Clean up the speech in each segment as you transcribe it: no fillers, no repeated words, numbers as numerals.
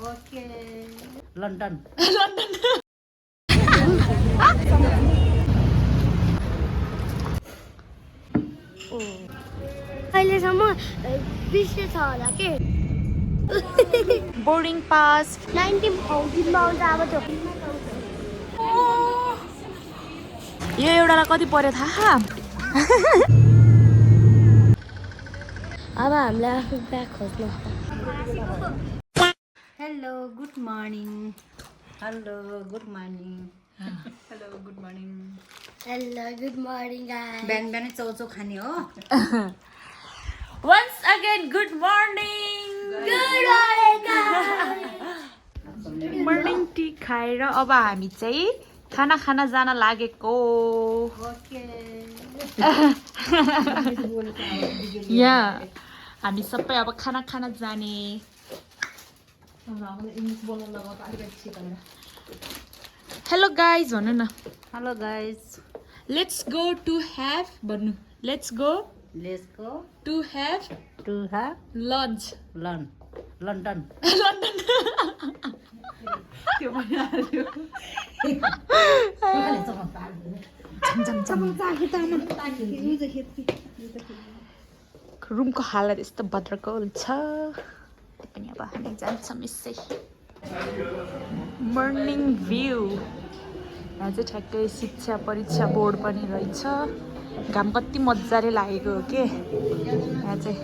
Okay London London अहिलेसम्म 20 छ होला के बोर्डिङ पास 19 दिनमा आउँछ अब त्यो यो एउटालाई कति पर्यो थाहा अब हामीलाई आफ्नो ब्याग खोज्नु hello good morning hello good morning hello good morning hello good morning guys बिहान बिहानै चौचौ खाने हो Once again, good morning. Good morning Morning tea खाएर अब हामी चाहिँ खाना खान जान लागेको ओके यहाँ हामी सबै अब खाना खान जाने हेलो गाइज भन्नु न hello guys let's go to have भन्नु let's go let's go to have to have lunch London London त्यो भनिहाल्यो रुमको हालत यस्तो भद्रकोल छ त्यो पनि अब हामी जान्छौँ यसै मर्निङ भ्यू यहाँ चाहिँ ठ्याक्कै शिक्षा परीक्षा बोर्ड पनि रहेछ घाम कति मजाले लागेको हो के यहाँ चाहिँ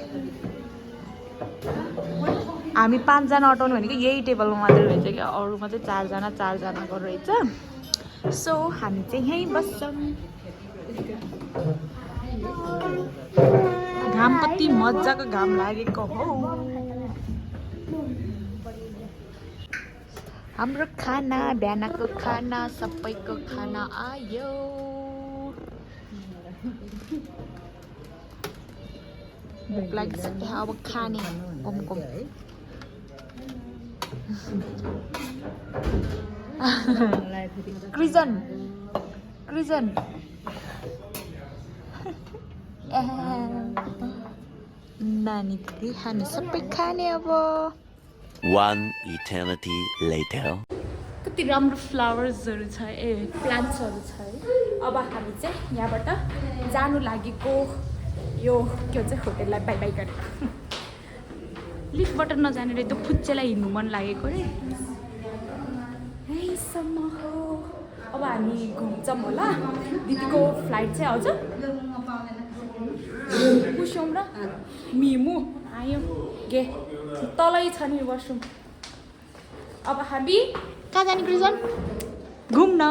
हामी 5 जना अटाउनु भनेको यही टेबलमा मात्रै रहेछ कि अरूमा चाहिँ 4 जनाको रहेछ सो हामी चाहिँ यहीँ बस्छौँ घाम कति मजाको घाम लागेको हो हाम्रो खाना बिहानको खाना सबैको खाना आयो भोक लागिसक्यो अब खाने घुमघुम क्रिजन नानी दिदी हामी सबै खाने अब One eternity later. कति राम्रो फ्लावर्सहरू छ प्लान्ट्सहरू छ है अब हामी चाहिँ यहाँबाट जानु लागेको यो के भन्छ होटेललाई बाई बाई गरेर लिफ्टबाट नजानेर त्यो फुच्चेलाई हिँड्नु मन लागेको रे यहीँसम्म हो अब हामी घुम्छौँ होला दिदीको फ्लाइट चाहिँ आउँछ कुसुम र मिमु आयो गे तलै छ नि वासरुम अब हामी कहाँ जाने क्रिजन घुम्न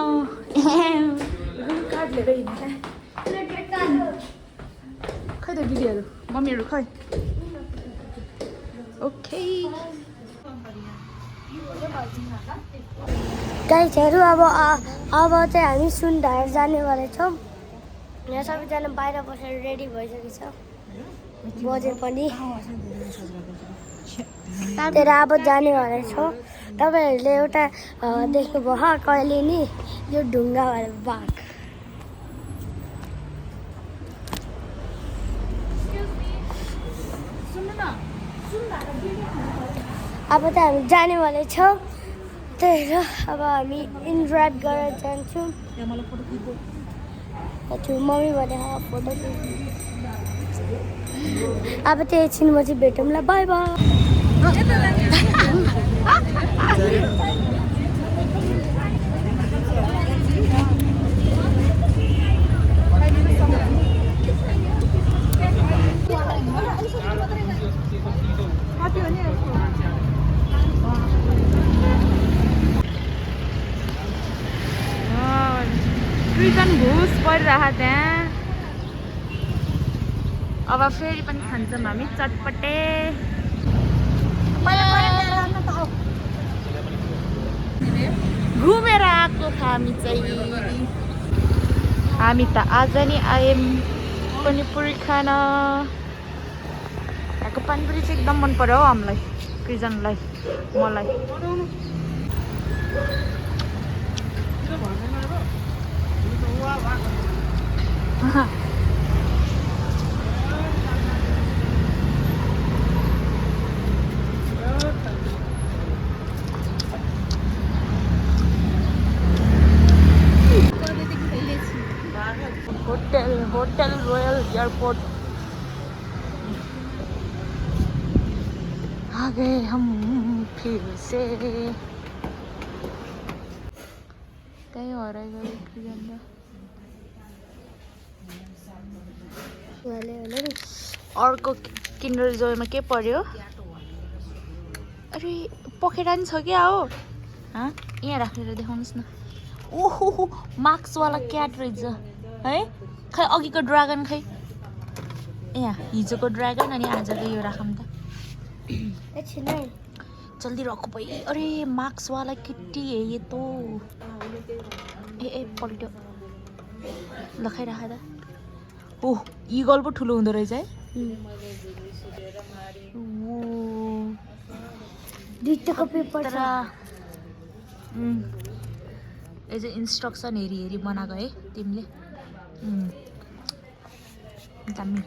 कार्ड लिएर हिँड्ने खै त दिदीहरू मम्मीहरू खै ओके गाइसहरू अब चाहिँ हामी सुनढार जानेवाला छौँ यहाँ सबैजना बाहिर बसेर रेडी भइसकेको छ बजे पनि तर अब जानेवाला छौँ तपाईँहरूले एउटा देख्नुभयो कहिले नि यो ढुङ्गावाला बाघ अब त हामी जानेवाला छौँ त्यही भएर अब हामी इन्ट्राक्ट गरेर जान्छौँ मम्मी भने फोटो अब त्यो एकछिनमा चाहिँ भेटौँला बाई बाई क्रिजन घुस परिरहेको त्यहाँ अब फेरि पनि खान्छौँ हामी चटपटे घुमेर आएको हामी चाहिँ हामी त आज नि आयौँ पानीपुरी खान यहाँको पानीपुरी चाहिँ एकदम मन पर्यो हो हामीलाई क्रिजनलाई मलाई एयरपोर्ट आ गए हम फिर से कहीं हो रहा है अर्को किन्डर जोयमा के पर्यो अरे पखेटा नि छ क्या हो यहाँ राखेर देखाउनुहोस् न ओहो मार्क्सवाला क्याट रहेछ है खै अघिको ड्रागन खै यहाँ हिजोको ड्रागन अनि आजको यो राखौँ त जल्दी रखो भाई अरे मार्क्स वाला किट्टी है ये तो ए पल्ट्यो ल खै राख त ओह इगल पो ठुलो हुँदो रहेछ है दुईटाको पेपर छ यो चाहिँ इन्स्ट्रक्सन हेरी हेरी बनाएको है तिमीले दामी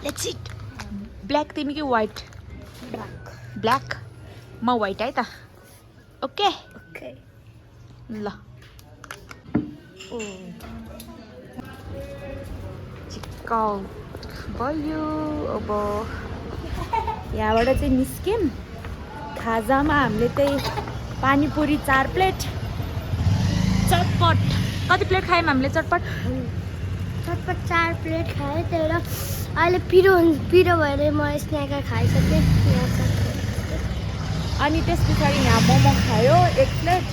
Let's eat. Black तिमी कि white? Black. म white है त. Okay. Okay. ल. चिक्काउ भयो अब यहाँबाट चाहिँ निस्क्यौँ खाजामा हामीले चाहिँ पानीपुरी 4 प्लेट चटपट कति प्लेट खायौँ हामीले चटपट 4 प्लेट खाएँ त्यहाँबाट अहिले पिरो भएर म स्न्याकर खाइसकेँ अनि त्यस पछाडि यहाँ मोमो खायो 1 प्लेट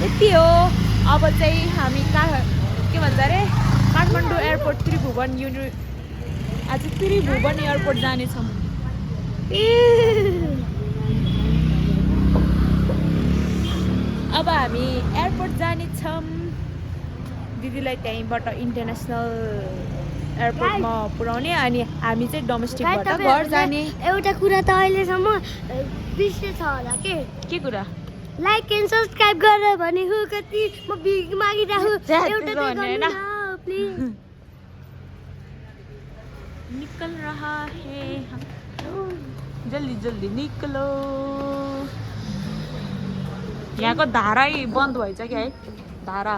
यति हो अब चाहिँ हामी के भन्छ अरे काठमाडौँ एयरपोर्ट त्रिभुवन आज त्रिभुवन एयरपोर्ट जानेछौँ अब हामी एयरपोर्ट जानेछौँ दिदीलाई त्यहीँबाट इन्टरनेसनल एयरपोर्टमा पुर्याउने अनि हामी चाहिँ डोमेस्टिकबाट घर जाने एउटा कुरा त अहिलेसम्म बिर्सेछ होला के कुरा लाइक एन्ड सब्सक्राइब गरेर भने हो कति म भिख मागिराखु एउटा त गर्नु न प्लिज निकल रहा है जल्दी जल्दी निकलो यहाँको धारै बन्द भएछ क्या है धारा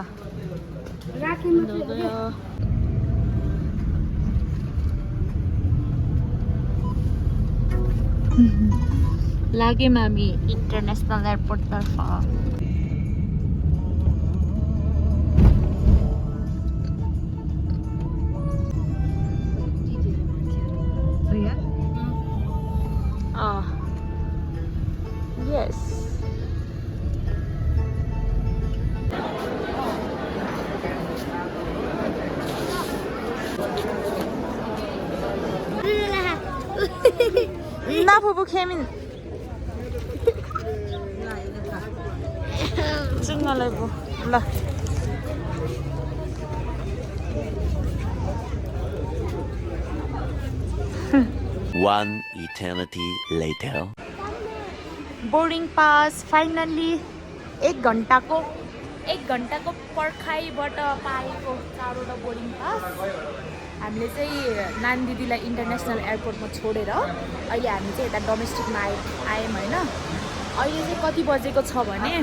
लाग्यौँ हामी international एयरपोर्टतर्फ Yes. Na Pupu came in. Signal po. La. One eternity later. Boarding pass finally 1 घन्टाको पर्खाइबाट पाएको 4वटा बोर्डिङ पास हामीले चाहिँ नानी दिदीलाई इन्टरनेसनल एयरपोर्टमा छोडेर अहिले हामी चाहिँ यता डोमेस्टिकमा आयौँ होइन अहिले चाहिँ कति बजेको छ भने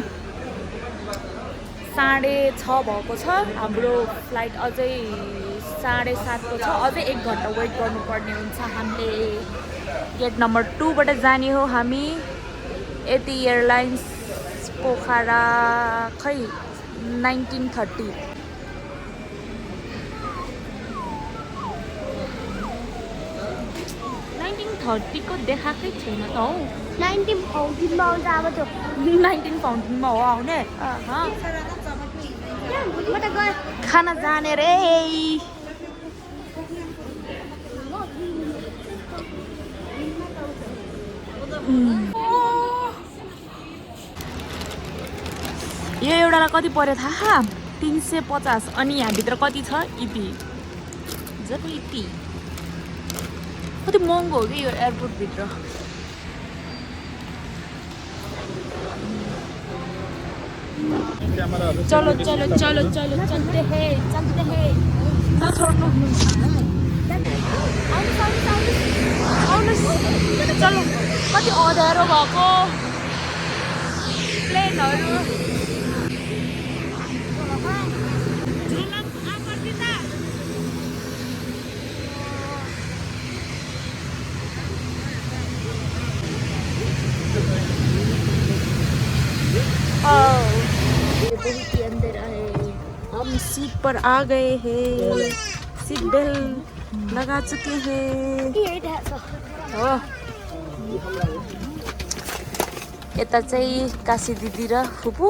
6:30 भएको छ हाम्रो फ्लाइट अझै 7:30 को छ अझै 1 घन्टा वेट गर्नुपर्ने हुन्छ हामीले गेट नम्बर 2 बाट जाने हो हामी यति एयरलाइन्स पोखरा खै 1930 1930 को देखाएकै छैन त हौ 19 फाउन्टेनमा आउँछ अब त्यो 19 फाउन्टेनमा हो आउने म त गए खाना जाने रे यो एउटालाई कति पर्यो थाहा 350 अनि यहाँभित्र कति छ इपी जब इपी कति महँगो हो कि यो एयरपोर्टभित्र चलो चलो चलो चलो चलते हैं छोड्नु आउनुहोस् चलो कति अँध्यारो भएको प्लेनहरू बहुत ही अंदर आए हम सीट पर आ गए हैं सीट बेल्ट लगा चुके हैं हो यता चाहिँ काशी दिदी र फुपू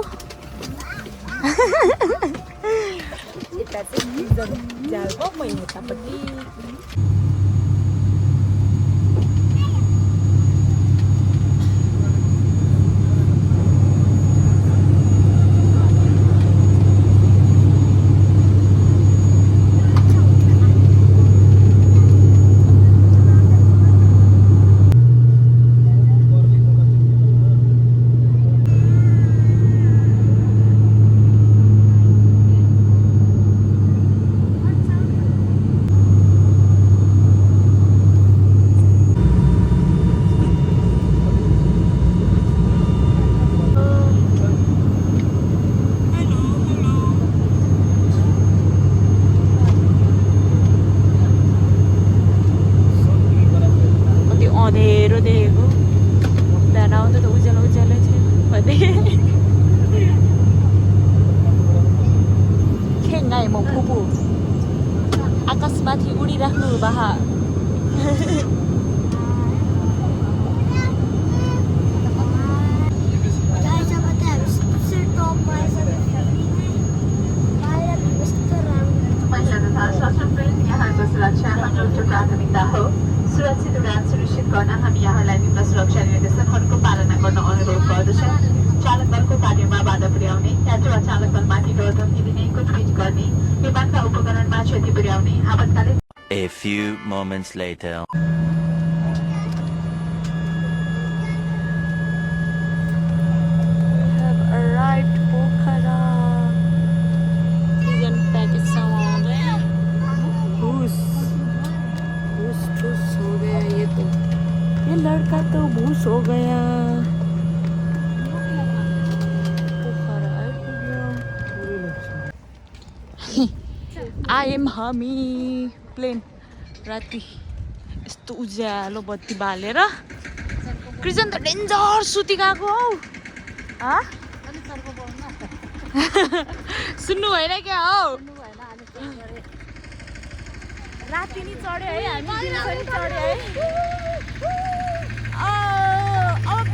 यता चाहिँ जालको म यतापट्टि अँधेरो देखेको बिहान आउँदा त उज्यालो उज्यालो थियो भन्दै खेङ्गाए म फुपू आकाशमाथि उडिराख्नु बाहा सुरक्षित उडान सुनिश्चित गर्न हामी यहाँलाई विभिन्न सुरक्षा निर्देशनहरूको पालना गर्न अनुरोध गर्दछौँ। चालक दलको कार्यमा बाधा पुर्याउने, यात्रु वा चालक दलमाथि डर धम्की दिने, कुटपिट गर्ने, विमानका उपकरणमा क्षति पुर्याउने, आपतकालीन A few moments later. लड़का तो भूस हो गया आएम हामी प्लेन राति यस्तो उज्यालो बत्ती बालेर कृजन त डेन्जर सुति गएको हौ सुन्नु भएन क्या हौ राति नि चढ्यो है हामी दिउँसो नि चढ्यो है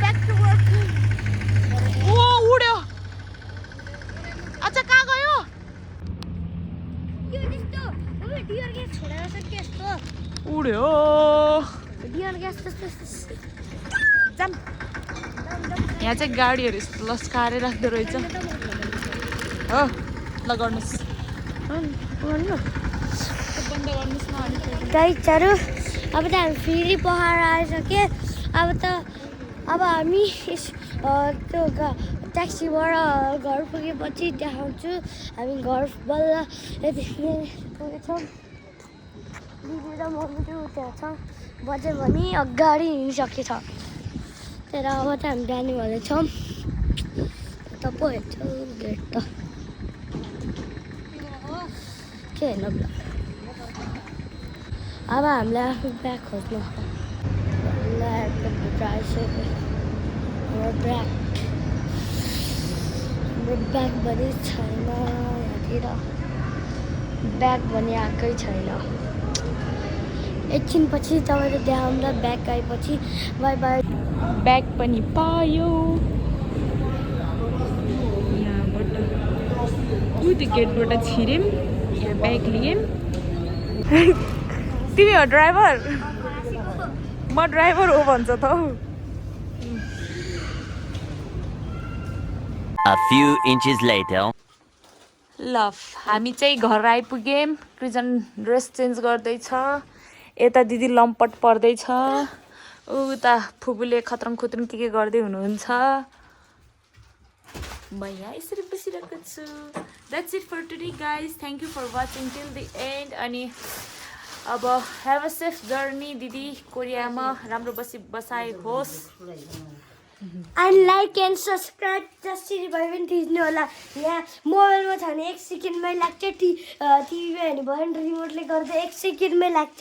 back to work. ओ उड्यो अच्छा कहाँ गयो यो त्यस्तो डियर ग्यास छोडेर छ त्यस्तो उड्यो डियर ग्यास त्यस्तो जाम यहाँ चाहिँ गाडीहरू यस्तो लस्काएर राख्दो रहेछ हो ल गर्नुहोस् बन्द गर्नुहोस् न गाइजहरू अब त हामी फेरि पहाड आइसक्यो अब हामी त्यो ट्याक्सीबाट घर पुगेपछि देखाउँछु हामी घर बल्ल यतिखेर पुगेछौँ दिदी र मम्मी चाहिँ उता छ बज्यो भने अगाडि हिँडिसकेछ तर अब चाहिँ हामी जाने भनेछौँ त पो हेर्छ गेट त के हेर्नु अब हामीलाई आफ्नो ब्याग खोज्नु ब्याग पनि छैन यहाँतिर ब्याग पनि आएकै छैन एकछिनपछि तपाईँले देखाउँदा ब्याग आएपछि बाई बाई ब्याग पनि पायो यहाँबाट ऊ त्यो गेटबाट छिर्यौँ यहाँ ब्याग लियौँ तिमी हो ड्राइभर म ड्राइभर हो भन्छ त हौ A few inches later. ल हामी चाहिँ घर आइपुग्यौँ कृजन ड्रेस चेन्ज गर्दैछ यता दिदी लम्पट पर्दैछ उता फुपूले खत्रम खुत्रम के गर्दै हुनुहुन्छ म यहाँ यसरी बसिरहेको छु that's it for today guys thank you for watching till the end अनि अब हेभ अ सेफ जर्नी दिदी कोरियामा राम्रो बसाइ होस् And like and subscribe जसरी भए पनि थिच्नु होला यहाँ मोबाइलमा छ भने 1 सेकेन्डमै लाग्छ टिभीमा हेर्नु भयो भने रिमोटले गर्दा 1 सेकेन्डमै लाग्छ